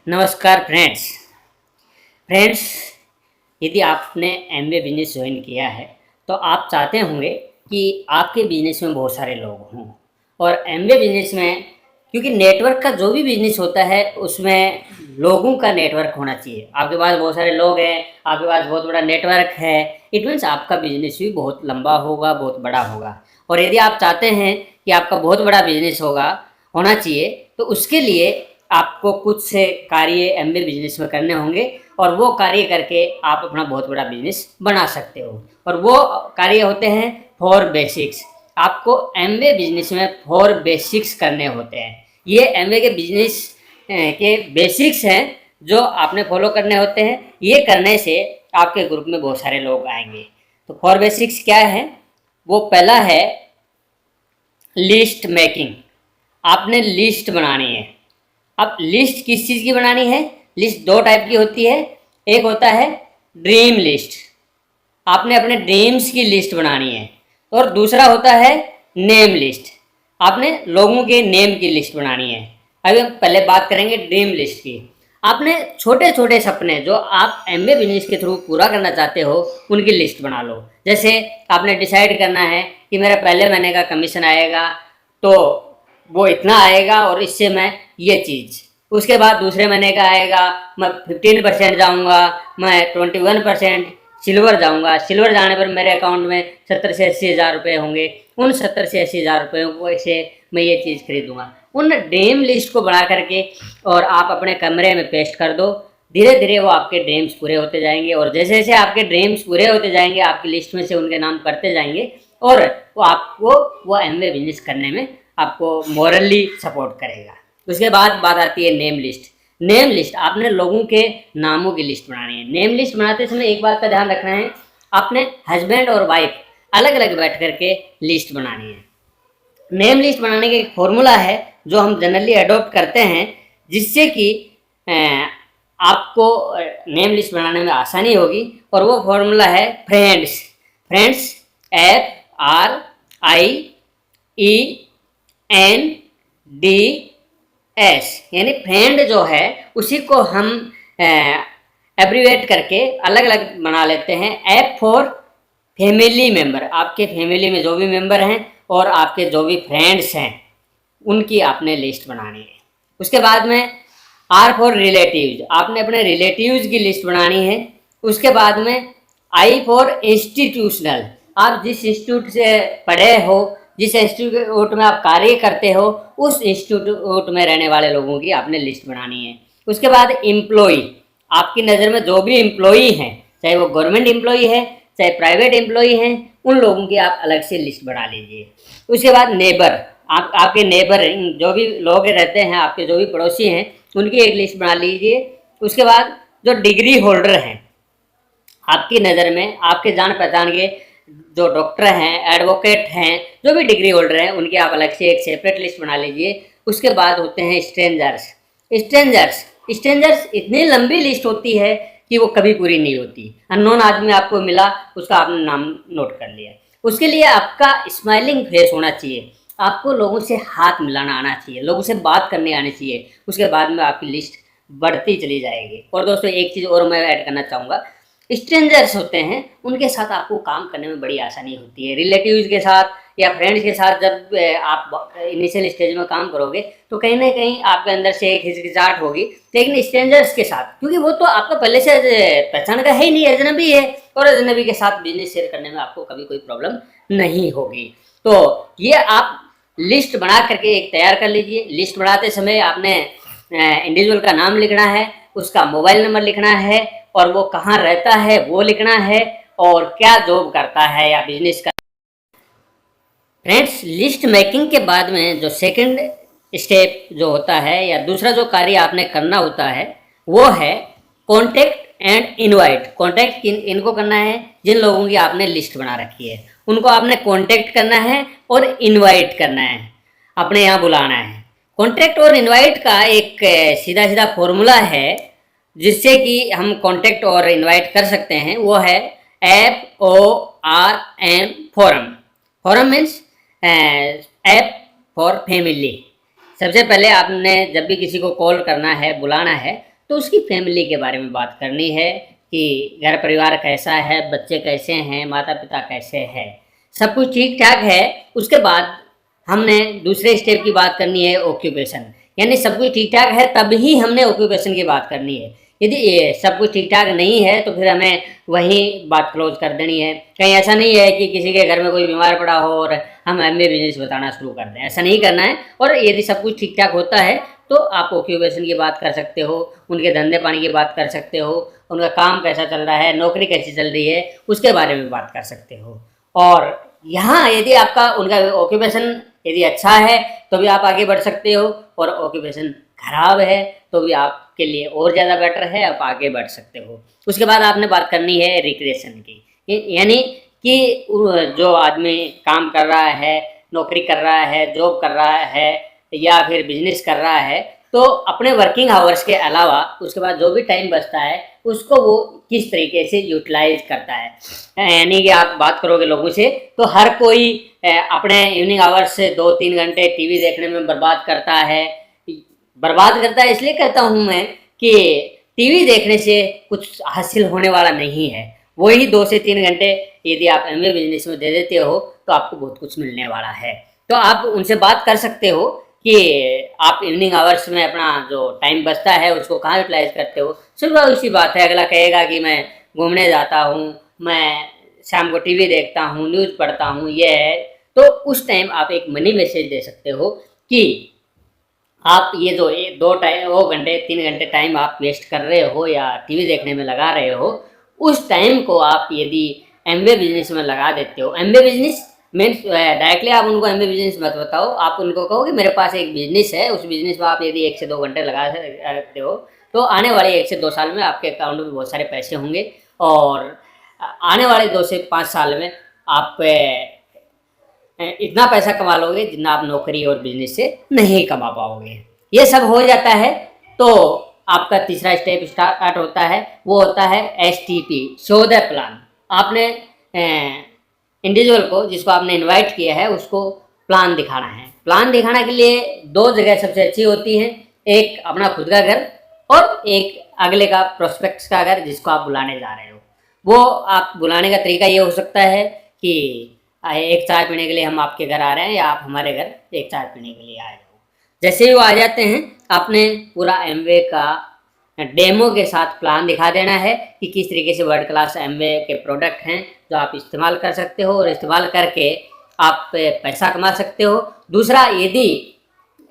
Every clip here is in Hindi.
नमस्कार फ्रेंड्स, यदि आपने एमबीए बिजनेस ज्वाइन किया है तो आप चाहते होंगे कि आपके बिजनेस में बहुत सारे लोग हों। और एमबीए बिजनेस में, क्योंकि नेटवर्क का जो भी बिजनेस होता है उसमें लोगों का नेटवर्क होना चाहिए। आपके पास बहुत सारे लोग हैं, आपके पास बहुत बड़ा नेटवर्क है, इट मीन्स आपका बिजनेस भी बहुत लंबा होगा, बहुत बड़ा होगा। और यदि आप चाहते हैं कि आपका बहुत बड़ा बिजनेस होना चाहिए तो उसके लिए आपको कुछ से कार्य एमबीए बिजनेस में करने होंगे और वो कार्य करके आप अपना बहुत बड़ा बिजनेस बना सकते हो। और वो कार्य होते हैं 4 बेसिक्स। आपको एमबीए बिजनेस में 4 बेसिक्स करने होते हैं। ये एमबीए के बिजनेस के बेसिक्स हैं जो आपने फॉलो करने होते हैं। ये करने से आपके ग्रुप में बहुत सारे लोग आएंगे। तो 4 बेसिक्स क्या है? वो पहला है लिस्ट मेकिंग। आपने लिस्ट बनानी है। अब लिस्ट किस चीज़ की बनानी है? लिस्ट 2 टाइप की होती है। एक होता है ड्रीम लिस्ट, आपने अपने ड्रीम्स की लिस्ट बनानी है। और दूसरा होता है नेम लिस्ट, आपने लोगों के नेम की लिस्ट बनानी है। अभी हम पहले बात करेंगे ड्रीम लिस्ट की। आपने छोटे छोटे सपने जो आप एमबीए बिजनेस के थ्रू पूरा करना चाहते हो उनकी लिस्ट बना लो। जैसे आपने डिसाइड करना है कि मेरा पहले महीने का कमीशन आएगा तो वो इतना आएगा और इससे मैं ये चीज़, उसके बाद दूसरे महीने का आएगा मैं 15% जाऊँगा, मैं 21% सिल्वर जाऊँगा। सिल्वर जाने पर मेरे अकाउंट में 70 से 80 हज़ार रुपये होंगे। उन 70 से 80 हज़ार रुपये को से मैं ये चीज़ खरीदूँगा। उन ड्रीम लिस्ट को बना करके और आप अपने कमरे में पेस्ट कर दो। धीरे धीरे वो आपके ड्रीम्स पूरे होते जाएंगे और जैसे जैसे आपके ड्रीम्स पूरे होते जाएंगे आपकी लिस्ट में से उनके नाम करते जाएंगे और वो आपको वो एमबीए बिजनेस करने में आपको मॉरली सपोर्ट करेगा। उसके बाद बात आती है नेम लिस्ट। नेम लिस्ट आपने लोगों के नामों की लिस्ट बनानी है। नेम लिस्ट बनाते समय एक बात का ध्यान रखना है, आपने हस्बैंड और वाइफ अलग अलग बैठ करके लिस्ट बनानी है। नेम लिस्ट बनाने का एक फॉर्मूला है जो हम जनरली अडोप्ट करते हैं जिससे कि आपको नेम लिस्ट बनाने में आसानी होगी। और वो फॉर्मूला है फ्रेंड्स। फ्रेंड्स FRIENDS, यानी फ्रेंड जो है उसी को हम एब्रीवेट करके अलग अलग बना लेते हैं। F फॉर फैमिली मेम्बर, आपके फैमिली में जो भी मेंबर हैं और आपके जो भी फ्रेंड्स हैं उनकी आपने लिस्ट बनानी है। उसके बाद में R फॉर रिलेटिव्स, आपने अपने रिलेटिव्स की लिस्ट बनानी है। उसके बाद में I फॉर इंस्टीट्यूशनल, आप जिस इंस्टीट्यूट से पढ़े हो, जिस इंस्टीट्यूट में आप कार्य करते हो उस इंस्टीट्यूट में रहने वाले लोगों की आपने लिस्ट बनानी है। उसके बाद एम्प्लॉई, आपकी नज़र में जो भी एम्प्लॉई हैं, चाहे वो गवर्नमेंट एम्प्लॉई है चाहे प्राइवेट एम्प्लॉई हैं, उन लोगों की आप अलग से लिस्ट बना लीजिए। उसके बाद नेबर, आपके नेबर जो भी लोग रहते हैं, आपके जो भी पड़ोसी हैं उनकी एक लिस्ट बना लीजिए। उसके बाद जो डिग्री होल्डर हैं आपकी नज़र में, आपके जान पहचान के जो डॉक्टर हैं, एडवोकेट हैं, जो भी डिग्री होल्डर हैं उनकी आप अलग से एक सेपरेट लिस्ट बना लीजिए। उसके बाद होते हैं स्ट्रेंजर्स। स्ट्रेंजर्स इतनी लंबी लिस्ट होती है कि वो कभी पूरी नहीं होती। अननोन आदमी आपको मिला, उसका आपने नाम नोट कर लिया। उसके लिए आपका स्माइलिंग फेस होना चाहिए, आपको लोगों से हाथ मिलाना आना चाहिए, लोगों से बात करने आनी चाहिए। उसके बाद में आपकी लिस्ट बढ़ती चली जाएगी। और दोस्तों एक चीज़ और मैं ऐड करना चाहूँगा, स्ट्रेंजर्स होते हैं उनके साथ आपको काम करने में बड़ी आसानी होती है। रिलेटिव्स के साथ या फ्रेंड्स के साथ जब आप इनिशियल स्टेज में काम करोगे तो कहीं ना कहीं आपके अंदर से एक हिचकिचाहट होगी, लेकिन स्ट्रेंजर्स के साथ, क्योंकि वो तो आपका पहले से पहचान का है ही नहीं, अजनबी है, और अजनबी के साथ बिजनेस शेयर करने में आपको कभी कोई प्रॉब्लम नहीं होगी। तो ये आप लिस्ट बना करके एक तैयार कर लीजिए। लिस्ट बनाते समय आपने इंडिविजुअल का नाम लिखना है, उसका मोबाइल नंबर लिखना है और वो कहाँ रहता है वो लिखना है और क्या जॉब करता है या बिजनेस का। फ्रेंड्स, लिस्ट मेकिंग के बाद में जो सेकंड स्टेप जो होता है या दूसरा जो कार्य आपने करना होता है वो है कॉन्टेक्ट एंड इनवाइट। कॉन्टेक्ट इनको करना है जिन लोगों की आपने लिस्ट बना रखी है, उनको आपने कॉन्टेक्ट करना है और इनवाइट करना है, अपने यहाँ बुलाना है। कॉन्टेक्ट और इनवाइट का एक सीधा सीधा फॉर्मूला है जिससे कि हम कॉन्टेक्ट और इनवाइट कर सकते हैं। वो है FORM, forum. Forum means app for family. सबसे पहले आपने जब भी किसी को कॉल करना है, बुलाना है, तो उसकी फैमिली के बारे में बात करनी है कि घर परिवार कैसा है, बच्चे कैसे हैं, माता पिता कैसे हैं, सब कुछ ठीक ठाक है। उसके बाद हमने दूसरे स्टेप की बात करनी है ऑक्यूपेशन, यानी सब कुछ ठीक ठाक है तभी हमने ऑक्यूपेशन की बात करनी है। यदि ये सब कुछ ठीक ठाक नहीं है तो फिर हमें वहीं बात क्लोज कर देनी है। कहीं ऐसा नहीं है कि किसी के घर में कोई बीमार पड़ा हो और हम एमबीए बिजनेस बताना शुरू कर दें, ऐसा नहीं करना है। और यदि सब कुछ ठीक ठाक होता है तो आप ऑक्यूपेशन की बात कर सकते हो, उनके धंधे पानी की बात कर सकते हो, उनका काम कैसा चल रहा है, नौकरी कैसी चल रही है, उसके बारे में बात कर सकते हो। और यहाँ यदि आपका उनका ऑक्यूपेशन यदि अच्छा है तो भी आप आगे बढ़ सकते हो, और ऑक्यूपेशन खराब है तो भी आपके लिए और ज़्यादा बेटर है, आप आगे बढ़ सकते हो। उसके बाद आपने बात करनी है रिक्रिएशन की, यानी कि जो आदमी काम कर रहा है, नौकरी कर रहा है, जॉब कर रहा है या फिर बिजनेस कर रहा है, तो अपने वर्किंग आवर्स के अलावा उसके बाद जो भी टाइम बचता है उसको वो किस तरीके से यूटिलाइज करता है। यानी कि आप बात करोगे लोगों से तो हर कोई अपने इवनिंग आवर्स से 2-3 घंटे टीवी देखने में बर्बाद करता है। बर्बाद करता है इसलिए कहता हूँ मैं कि टीवी देखने से कुछ हासिल होने वाला नहीं है। वही 2 से 3 घंटे यदि आप एमबीए बिजनेस में दे देते हो तो आपको बहुत कुछ मिलने वाला है। तो आप उनसे बात कर सकते हो कि आप इवनिंग आवर्स में अपना जो टाइम बचता है उसको कहाँ यूटिलाइज करते हो। सिर्फ उसी बात है, अगला कहेगा कि मैं घूमने जाता हूँ, मैं शाम को टीवी देखता हूँ, न्यूज़ पढ़ता हूँ, ये है। तो उस टाइम आप एक मनी मैसेज दे सकते हो कि आप ये जो 2 घंटे 3 घंटे टाइम आप वेस्ट कर रहे हो या टीवी देखने में लगा रहे हो, उस टाइम को आप यदि एमबीए बिजनेस में लगा देते हो। एमबीए बिजनेस मीन्स डायरेक्टली आप उनको एमबीए बिजनेस मत बताओ, आप उनको कहो कि मेरे पास एक बिजनेस है, उस बिजनेस में आप यदि 1 से 2 घंटे लगा सकते हो तो आने वाले 1 से 2 साल में आपके अकाउंट में बहुत सारे पैसे होंगे, और आने वाले 2 से 5 साल में आप इतना पैसा कमा लोगे जितना आप नौकरी और बिजनेस से नहीं कमा पाओगे। ये सब हो जाता है तो आपका तीसरा स्टेप स्टार्ट होता है, वो होता है STP, शो द प्लान। आपने इंडिविजुअल को जिसको आपने इनवाइट किया है उसको प्लान दिखाना है। प्लान दिखाने के लिए 2 जगह सबसे अच्छी होती हैं, एक अपना खुद का घर और एक अगले का प्रोस्पेक्ट्स का घर जिसको आप बुलाने जा रहे हो। वो आप बुलाने का तरीका ये हो सकता है कि एक चाय पीने के लिए हम आपके घर आ रहे हैं या आप हमारे घर एक चाय पीने के लिए आ जाओ। जैसे ही वो आ जाते हैं आपने पूरा एमवे का डेमो के साथ प्लान दिखा देना है कि किस तरीके से वर्ल्ड क्लास एमवे के प्रोडक्ट हैं जो आप इस्तेमाल कर सकते हो और इस्तेमाल करके आप पैसा कमा सकते हो। दूसरा, यदि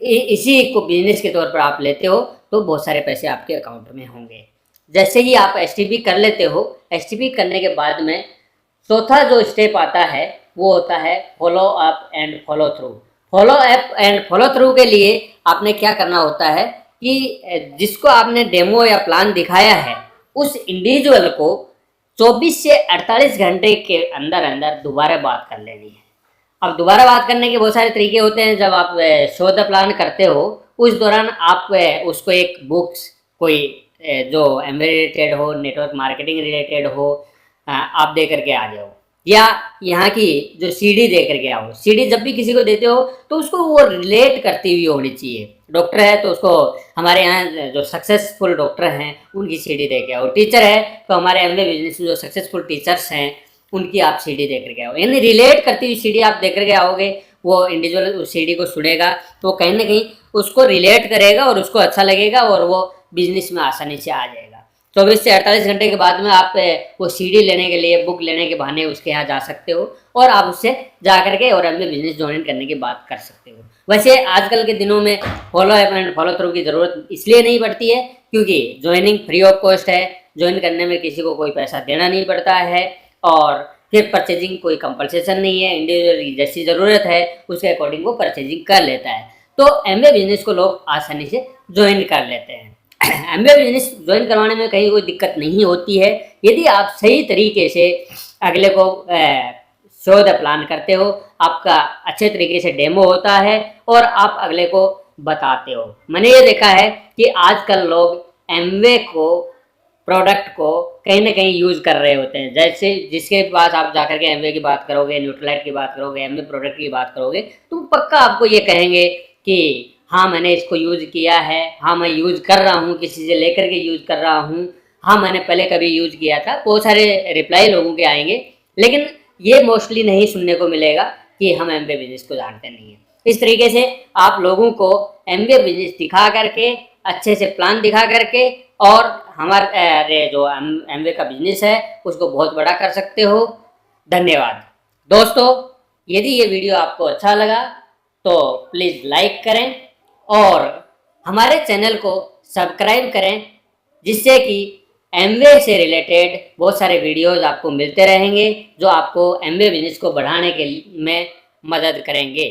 इसी को बिजनेस के तौर पर आप लेते हो तो बहुत सारे पैसे आपके अकाउंट में होंगे। जैसे ही आप STP कर लेते हो, STP करने के बाद में चौथा जो स्टेप आता है वो होता है follow up and follow through. Follow up and follow through के लिए आपने क्या करना होता है कि जिसको आपने डेमो या प्लान दिखाया है उस इंडिविजुअल को 24 से 48 घंटे के अंदर अंदर दोबारा बात कर लेनी है। अब दोबारा बात करने के बहुत सारे तरीके होते हैं। जब आप शो द प्लान करते हो उस दौरान आप उसको एक बुक्स कोई जो एमबीए रिलेटेड हो, नेटवर्क मार्केटिंग रिलेटेड हो, आप दे करके आ जाओ, या यहाँ की जो CD दे करके आओ। CD जब भी किसी को देते हो तो उसको वो रिलेट करती हुई होनी चाहिए। डॉक्टर है तो उसको हमारे यहाँ जो सक्सेसफुल डॉक्टर हैं उनकी CD दे के आओ। टीचर है तो हमारे एमबीए बिजनेस में जो सक्सेसफुल टीचर्स हैं उनकी आप CD दे करके आओ। यानी रिलेट करती हुई CD आप दे करके आओगे, वो इंडिविजुअल उस CD को सुनेगा तो कहीं ना कहीं उसको रिलेट करेगा और उसको अच्छा लगेगा और वो बिजनेस में आसानी से आ जाएगा। 24 से 48 घंटे के बाद में आप वो CD लेने के लिए, बुक लेने के बहाने उसके यहाँ जा सकते हो और आप उससे जा करके और एमबीए बिजनेस ज्वाइन करने की बात कर सकते हो। वैसे आजकल के दिनों में follow up and follow through की ज़रूरत इसलिए नहीं पड़ती है क्योंकि ज्वाइनिंग फ्री ऑफ कॉस्ट है। ज्वाइन करने में किसी को कोई पैसा देना नहीं पड़ता है और फिर परचेजिंग कोई कंपलसेशन नहीं है। इंडिविजुअल जैसी ज़रूरत है उसके अकॉर्डिंग वो परचेजिंग कर लेता है। तो एमबीए बिजनेस को लोग आसानी से ज्वाइन कर लेते हैं। एमबीए बिजनेस ज्वाइन करवाने में कहीं कोई दिक्कत नहीं होती है यदि आप सही तरीके से अगले को शो द प्लान करते हो, आपका अच्छे तरीके से डेमो होता है और आप अगले को बताते हो। मैंने ये देखा है कि आजकल लोग एमवे को प्रोडक्ट को कहीं ना कहीं यूज़ कर रहे होते हैं। जैसे जिसके पास आप जाकर के एमवे की बात करोगे, न्यूट्रलाइट की बात करोगे, एमवे प्रोडक्ट की बात करोगे तो पक्का आपको ये कहेंगे कि हाँ मैंने इसको यूज़ किया है, हाँ मैं यूज़ कर रहा हूँ, किसी से लेकर के यूज़ कर रहा हूँ, हाँ मैंने पहले कभी यूज़ किया था, बहुत सारे रिप्लाई लोगों के आएंगे। लेकिन ये मोस्टली नहीं सुनने को मिलेगा कि हम एमबीए बिजनेस को जानते नहीं हैं। इस तरीके से आप लोगों को एमबीए बिजनेस दिखा करके, अच्छे से प्लान दिखा करके, और हमारे जो एमबीए का बिजनेस है उसको बहुत बड़ा कर सकते हो। धन्यवाद दोस्तों। यदि ये वीडियो आपको अच्छा लगा तो प्लीज़ लाइक करें और हमारे चैनल को सब्सक्राइब करें, जिससे कि एमवे से रिलेटेड बहुत सारे वीडियोस आपको मिलते रहेंगे जो आपको एमवे बिजनेस को बढ़ाने के में मदद करेंगे।